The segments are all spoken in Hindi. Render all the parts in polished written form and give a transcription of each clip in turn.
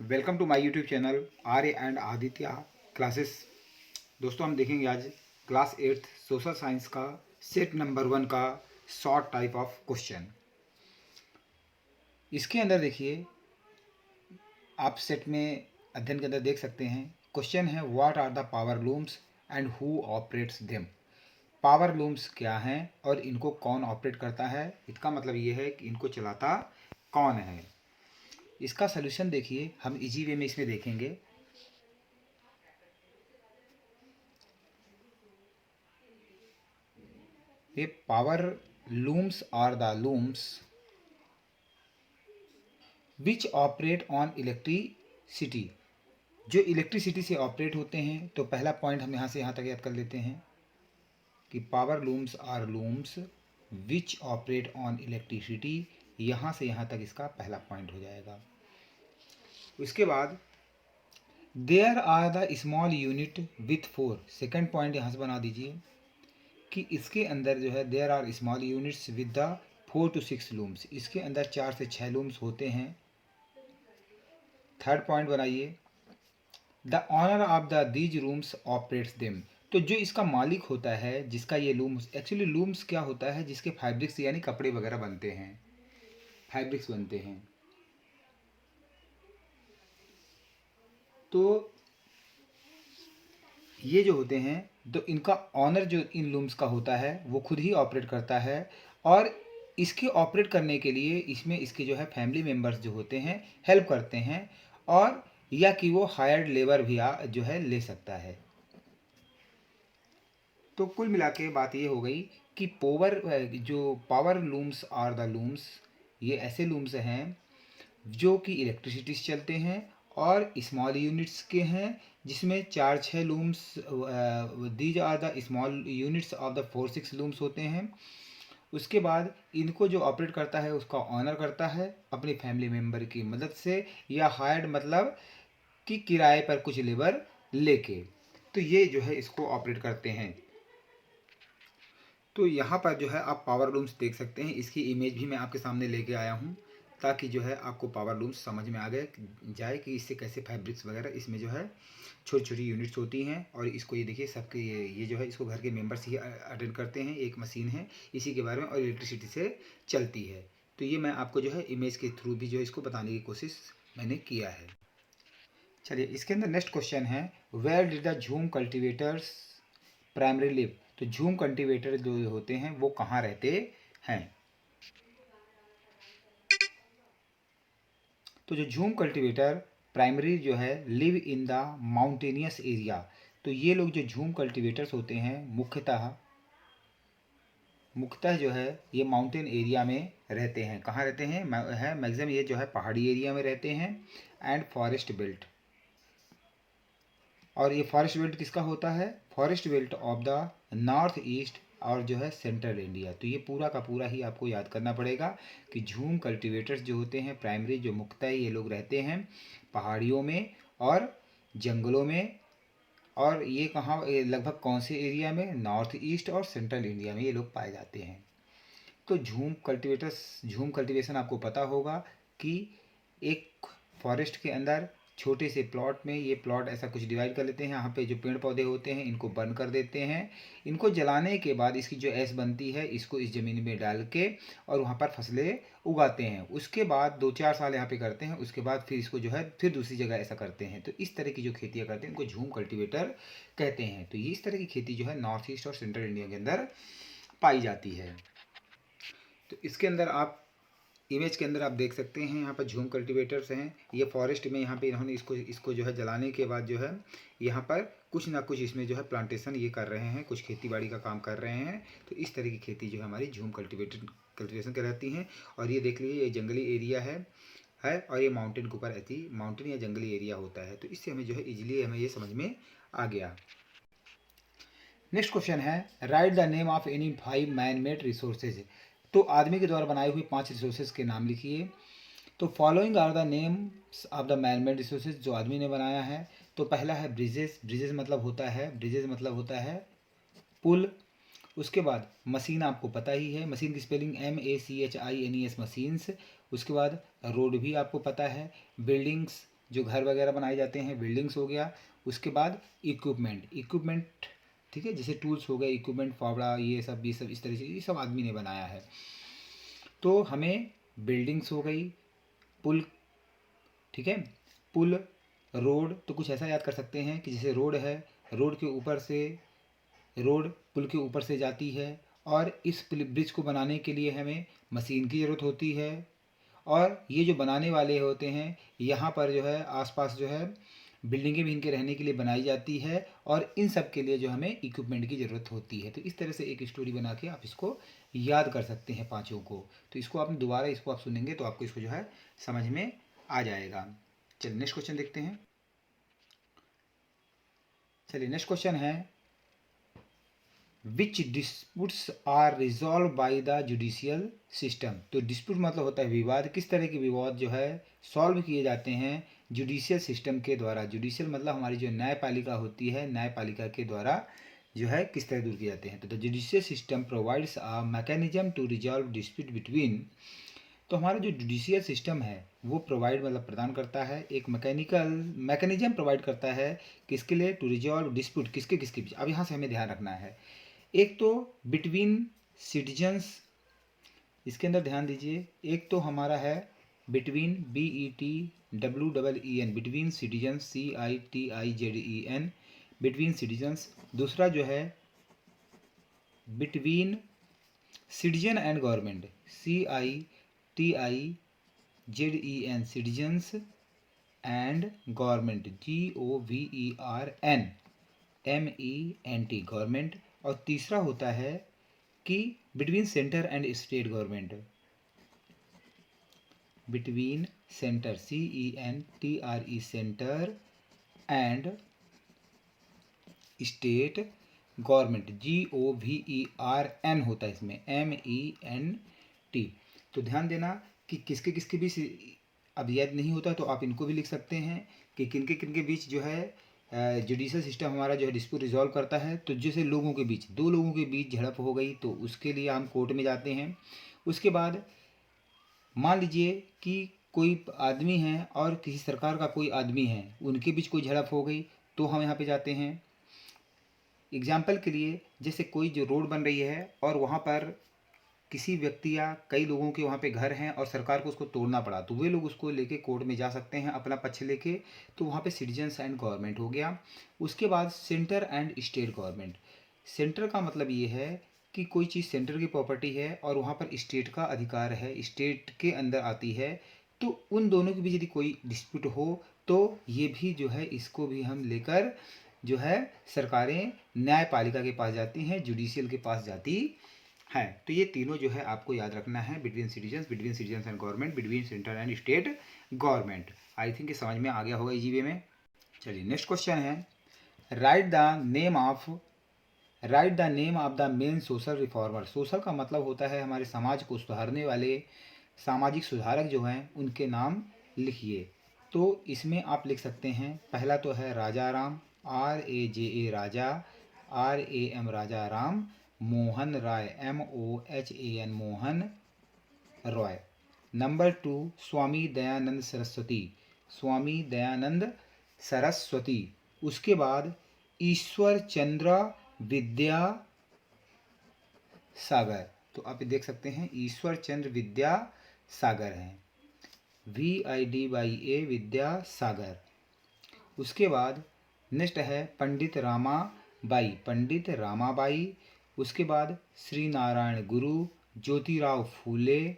Welcome to my YouTube channel Arya and Aditya classes. दोस्तों हम देखेंगे आज क्लास 8 सोशल साइंस का सेट नंबर 1 का शॉर्ट टाइप ऑफ क्वेश्चन। इसके अंदर देखिए, आप सेट में अध्ययन के अंदर देख सकते हैं। क्वेश्चन है what are the power looms and who operates them. Power looms क्या हैं और इनको कौन ऑपरेट करता है। इसका मतलब ये है कि इनको चलाता कौन है। इसका सलूशन देखिए, हम इजी वे में इसमें देखेंगे। ये power looms are the looms which operate on electricity, जो इलेक्ट्रिसिटी से ऑपरेट होते हैं। तो पहला पॉइंट हम यहाँ से यहाँ तक याद कर लेते हैं कि power looms are looms which operate on electricity. यहाँ से यहाँ तक इसका पहला पॉइंट हो जाएगा। उसके बाद there are the small unit with 4। Second point यहाँ से बना दीजिए कि इसके अंदर जो है there are small units with the 4 to 6 looms. इसके अंदर 4 से 6 लूम्स होते हैं। थर्ड पॉइंट बनाइए the owner of the these looms operates them. तो जो इसका मालिक होता है, जिसका ये लूम्स, एक्चुअली लूम्स क्या होता है, जिसके फैब्रिक्स यानी कपड़े वगैरह बनते हैं, फैब्रिक्स बनते हैं। तो ये जो होते हैं, तो इनका ऑनर जो इन लूम्स का होता है वो खुद ही ऑपरेट करता है। और इसके ऑपरेट करने के लिए इसमें इसके जो है फैमिली मेम्बर्स जो होते हैं हेल्प करते हैं, और या कि वो हायर्ड लेबर भी जो है ले सकता है। तो कुल मिला के बात ये हो गई कि power looms are the looms, ये ऐसे लूम्स हैं जो कि इलेक्ट्रिसिटी से चलते हैं और स्मॉल यूनिट्स के हैं, जिसमें 4-6 looms, these are the small units of the 4-6 looms होते हैं। उसके बाद इनको जो ऑपरेट करता है उसका ऑनर करता है अपनी फैमिली मेम्बर की मदद से, या हायर्ड मतलब कि किराए पर कुछ लेबर लेके। तो ये जो है इसको ऑपरेट करते हैं। तो यहाँ पर जो है आप पावर लूम्स देख सकते हैं। इसकी इमेज भी मैं आपके सामने लेके आया हूँ ताकि जो है आपको पावर लूम्स समझ में आ गए जाए कि इससे कैसे फैब्रिक्स वगैरह इसमें जो है छोटी छोटी यूनिट्स होती हैं। और इसको ये देखिए सबके ये जो है इसको घर के मेंबर्स ही अटेंड करते हैं। एक मशीन है इसी के बारे में और इलेक्ट्रिसिटी से चलती है। तो ये मैं आपको जो है इमेज के थ्रू भी जो है इसको बताने की कोशिश मैंने किया है। चलिए इसके अंदर नेक्स्ट क्वेश्चन है वेयर डिड द झूम कल्टिवेटर्स प्राइमरी लिव। तो झूम कल्टीवेटर जो होते हैं वो कहाँ रहते हैं। तो जो झूम कल्टीवेटर प्राइमरी जो है live in the mountainous area. तो ये लोग जो झूम कल्टीवेटर्स होते हैं मुख्यतः जो है ये माउंटेन एरिया में रहते हैं। कहाँ रहते हैं है मैक्सिमम ये जो है पहाड़ी एरिया में रहते हैं एंड फॉरेस्ट बेल्ट। और ये फॉरेस्ट बेल्ट किसका होता है, forest belt of the north east और जो है सेंट्रल इंडिया। तो ये पूरा का पूरा ही आपको याद करना पड़ेगा कि झूम कल्टीवेटर्स जो होते हैं प्राइमरी, जो मुख्यतः ये लोग रहते हैं पहाड़ियों में और जंगलों में। और ये कहाँ, लगभग कौन से एरिया में, नॉर्थ ईस्ट और सेंट्रल इंडिया में ये लोग पाए जाते हैं। तो झूम कल्टीवेशन आपको पता होगा कि एक फॉरेस्ट के अंदर छोटे से प्लॉट में, ये प्लॉट ऐसा कुछ डिवाइड कर लेते हैं। यहाँ पे जो पेड़ पौधे होते हैं इनको बर्न कर देते हैं। इनको जलाने के बाद इसकी जो ऐश बनती है इसको इस ज़मीन में डाल के और वहाँ पर फसलें उगाते हैं। उसके बाद 2-4 साल यहाँ पे करते हैं, उसके बाद फिर इसको जो है फिर दूसरी जगह ऐसा करते हैं। तो इस तरह की जो खेतियाँ करते हैं इनको झूम कल्टीवेटर कहते हैं। तो ये इस तरह की खेती जो है नॉर्थ ईस्ट और सेंट्रल इंडिया के अंदर पाई जाती है। तो इसके अंदर आप इमेज के अंदर आप देख सकते हैं यहाँ पर झूम कल्टीवेटर्स हैं। ये फॉरेस्ट में यहाँ पे इन्होंने इसको जो है जलाने के बाद जो है यहाँ पर कुछ ना कुछ इसमें जो है प्लांटेशन ये कर रहे हैं, कुछ खेती बाड़ी का काम कर रहे हैं। तो इस तरह की खेती जो है हमारी झूम कल्टीवेशन कहलाती हैं। और ये देख लीजिए ये जंगली एरिया है और ये माउंटेन के ऊपर ऐसी माउंटेन या जंगली एरिया होता है। तो इससे हमें जो है ईजिली हमें ये समझ में आ गया। नेक्स्ट क्वेश्चन है right the name of any 5 man made resources. तो आदमी के द्वारा बनाए हुए 5 रिसोर्सेज के नाम लिखिए। तो following are the names of the man made resources, जो आदमी ने बनाया है। तो पहला है ब्रिजेस। ब्रिजेस मतलब होता है पुल। उसके बाद मशीन, आपको पता ही है मशीन की स्पेलिंग MACHINES, मशीन्स। उसके बाद रोड भी आपको पता है। बिल्डिंग्स, जो घर वगैरह बनाए जाते हैं, बिल्डिंग्स हो गया। उसके बाद इक्विपमेंट, ठीक है, जैसे टूल्स हो गए, इक्विपमेंट, फावड़ा, ये सब इस तरह से ये सब आदमी ने बनाया है। तो हमें बिल्डिंग्स हो गई, पुल, ठीक है, पुल, रोड, तो कुछ ऐसा याद कर सकते हैं कि जैसे रोड है, रोड के ऊपर से, रोड पुल के ऊपर से जाती है, और इस ब्रिज को बनाने के लिए हमें मशीन की ज़रूरत होती है, और ये जो बनाने वाले होते हैं, यहाँ पर जो है आसपास जो है बिल्डिंगें भी इनके रहने के लिए बनाई जाती है, और इन सब के लिए जो हमें इक्विपमेंट की ज़रूरत होती है। तो इस तरह से एक स्टोरी बना के आप इसको याद कर सकते हैं पाँचों को। तो इसको आपने दोबारा इसको आप सुनेंगे तो आपको इसको जो है समझ में आ जाएगा। चलिए नेक्स्ट क्वेश्चन देखते हैं। चलिए नेक्स्ट क्वेश्चन है, which disputes are resolved by the judicial system. तो डिस्प्यूट मतलब होता है विवाद, किस तरह के विवाद जो है सॉल्व किए जाते हैं जुडिशियल सिस्टम के द्वारा। जुडिशियल मतलब हमारी जो न्यायपालिका होती है, न्यायपालिका के द्वारा जो है किस तरह दूर किए जाते हैं। तो the judicial system provides a mechanism to resolve dispute between. तो हमारा जो जुडिशियल सिस्टम है वो प्रोवाइड मतलब प्रदान करता है, एक मैकेनिज्म प्रोवाइड करता है किसके लिए, टू रिजॉल्व डिस्प्यूट, किसके किसके बीच। अब यहाँ से हमें ध्यान रखना है, एक तो बिटवीन सिटीजन्स, इसके अंदर ध्यान दीजिए, एक तो हमारा है between, BETWEEN, between citizens, CITIZEN, between citizens. दूसरा जो है between citizen and government, CITIZEN, citizens and government, GOVERNMENT, government. और तीसरा होता है कि between centre and state government, between centre, CENTRE, centre and state government, GOVERN होता है इसमें, MENT। तो ध्यान देना कि किसके किसके बीच, अब याद नहीं होता तो आप इनको भी लिख सकते हैं कि किनके किनके बीच जो है जुडिशल सिस्टम हमारा जो है डिस्प्यूट रिजॉल्व करता है। तो जैसे लोगों के बीच, दो लोगों के बीच झड़प हो गई तो उसके लिए हम कोर्ट में जाते हैं। उसके बाद मान लीजिए कि कोई आदमी है और किसी सरकार का कोई आदमी है, उनके बीच कोई झड़प हो गई तो हम यहाँ पे जाते हैं। एग्जाम्पल के लिए, जैसे कोई जो रोड बन रही है और वहाँ पर किसी व्यक्ति या कई लोगों के वहाँ पे घर हैं और सरकार को उसको तोड़ना पड़ा, तो वे लोग उसको लेके कोर्ट में जा सकते हैं अपना पक्ष लेके। तो वहाँ पे सिटीजन्स एंड गवर्नमेंट हो गया। उसके बाद centre and state government. Centre का मतलब ये है कि कोई चीज़ सेंटर की प्रॉपर्टी है और वहाँ पर स्टेट का अधिकार है, स्टेट के अंदर आती है, तो उन दोनों के बीच यदि कोई डिस्प्यूट हो तो ये भी जो है इसको भी हम लेकर जो है सरकारें न्यायपालिका के पास जाती हैं, जुडिशियल के पास जाती है। तो ये तीनों जो है आपको याद रखना है, between citizens and government, between centre and state government. I think ये समझ में आ गया होगा इजी वे में। चलिए नेक्स्ट क्वेश्चन है, right the name of the main social reformer. Social का मतलब होता है हमारे समाज को सुधारने वाले सामाजिक सुधारक जो हैं उनके नाम लिखिए। तो इसमें आप लिख सकते हैं, पहला तो है राजा राम, RAJA राजा, RAM राजा राम, मोहन राय, MOHAN मोहन रॉय। नंबर 2 स्वामी दयानंद सरस्वती। उसके बाद ईश्वर चंद्र विद्या सागर। तो आप देख सकते हैं ईश्वर चंद्र विद्या सागर हैं, VIDYA विद्या सागर। उसके बाद नेक्स्ट है पंडित रामाबाई। उसके बाद श्री नारायण गुरु, ज्योतिराव फूले,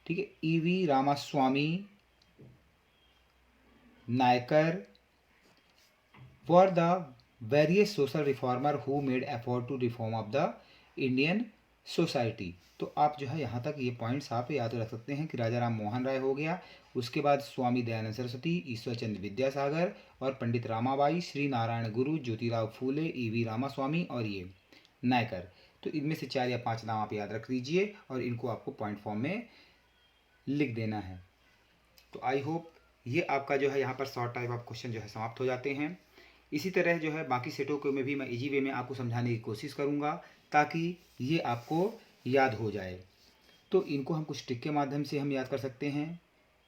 ठीक है, EV Ramaswamy Naicker were the various social reformer who made effort to reform of the Indian society. तो आप जो है यहाँ तक ये पॉइंट्स आप याद रख सकते हैं कि राजा राम मोहन राय हो गया, उसके बाद स्वामी दयानंद सरस्वती, ईश्वर चंद्र विद्यासागर और पंडित रामाबाई, श्री नारायण गुरु, ज्योतिराव फूले, EV रामास्वामी और ये नायकर। तो इनमें से 4 या 5 नाम आप याद रख लीजिए और इनको आपको पॉइंट फॉर्म में लिख देना है। तो आई होप ये आपका जो है यहाँ पर शॉर्ट टाइप ऑफ क्वेश्चन जो है समाप्त हो जाते हैं। इसी तरह जो है बाकी सेटों को में भी मैं इजी वे में आपको समझाने की कोशिश करूँगा ताकि ये आपको याद हो जाए। तो इनको हम कुछ ट्रिक के माध्यम से हम याद कर सकते हैं।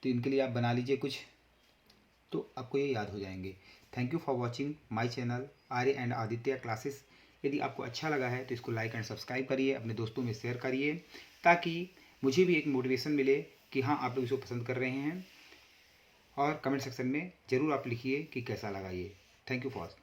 तो इनके लिए आप बना लीजिए कुछ आपको ये याद हो जाएंगे। Thank you for watching my channel Arya and Aditya classes. यदि आपको अच्छा लगा है तो इसको लाइक एंड सब्सक्राइब करिए, अपने दोस्तों में शेयर करिए, ताकि मुझे भी एक मोटिवेशन मिले कि हाँ आप लोग इसको पसंद कर रहे हैं। और कमेंट सेक्शन में ज़रूर आप लिखिए कि कैसा लगा ये। Thank you for